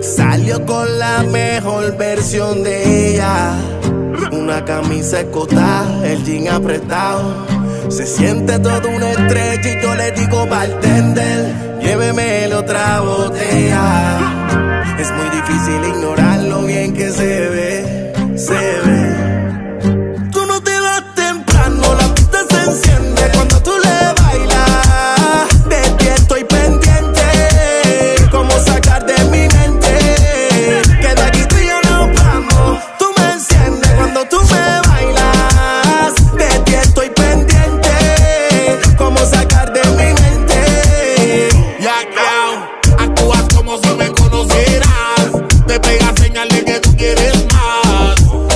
Salió con la mejor versión de ella, una camisa escotada, el jean apretado. Se siente toda una estrella y yo le digo bartender, lléveme otra botella. Es muy difícil ignorar lo bien que se ve, se ve. Tú no te vas temprano, la pista se enciende cuando tú le bailas. De ti estoy pendiente, cómo sacar de mi mente que de aquí tú y yo nos vamos. Tú me enciendes cuando tú me bailas. De ti estoy pendiente, cómo sacar de mi mente. Ya, actúas como si me conocieras. Te pegas señal de que tú quieres más.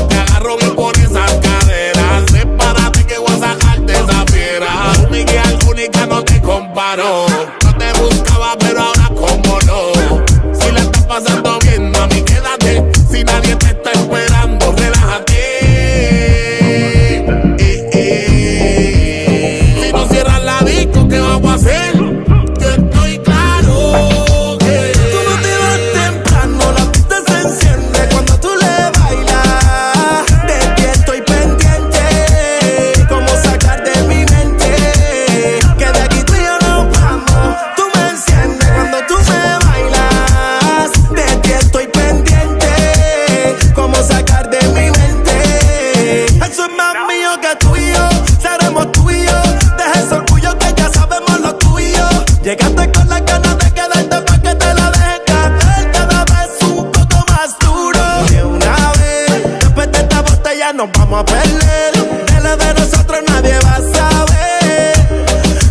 Te agarro bien por esas caderas. Prepárate que voy a sacarte esa fiera. Miguel, única, no te comparo. No te buscaba, pero ahora como no. Si la estás pasando bien, mami, quédate. Si nadie te está esperando, relájate. Si no cierras la disco, ¿qué vamos a hacer? Yo estoy claro. Tú no te vas temprano, la pista se enciende cuando tú le bailas. De ti estoy pendiente, cómo sacar de mi mente que de aquí tú y yo nos vamos. Tú me enciendes cuando tú me bailas. De ti estoy pendiente, cómo sacar de mi mente. Eso es más mío que tú y yo, seremos tú y yo. Deja ese orgullo que ya sabemos lo tuyo. Llegaste con las ganas de quedarte pa' que te la dejes caer cada vez un poco más duro. De una vez, después de esta botella nos vamos a perder. De lo de nosotros nadie va a saber.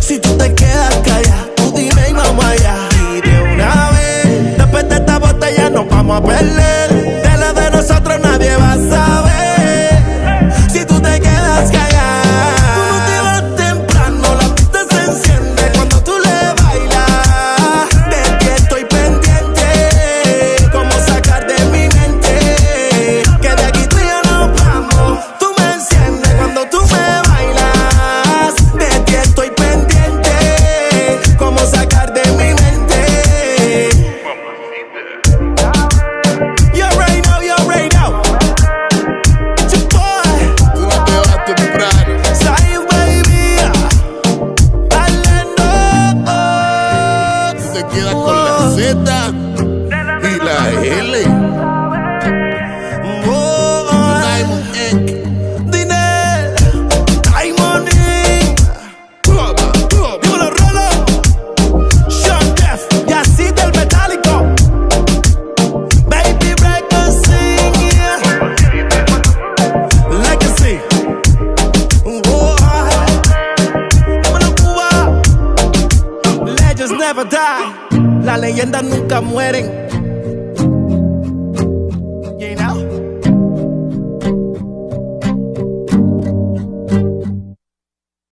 Si tú te quedas callada, tú dime y vamos allá. Y de una vez, después de esta botella nos vamos a perder. De lo de nosotros nadie va a saber. Si tú te quedas callada. Tú no te vas temprano, la pista se enciende cuando tú le bailas. De ti estoy pendiente, cómo sacar de mi mente que de aquí tú y yo nos vamos. Tú me enciendes cuando tú me bailas. De ti estoy pendiente, cómo sacar de mi mente. You already know, you already know. It's your boy, Tú no te vas temprano. Zion, baby. Orlando. Tú te quedas con la Z y la L. Diamond Inc. Dinero, Diamond Inc. Dímelo, Rolo. Sean Def, y así del metálico. Baby Records sing, yeah. Legacy. Dímelo, Cuba. Legends never die. Las leyendas nunca mueren.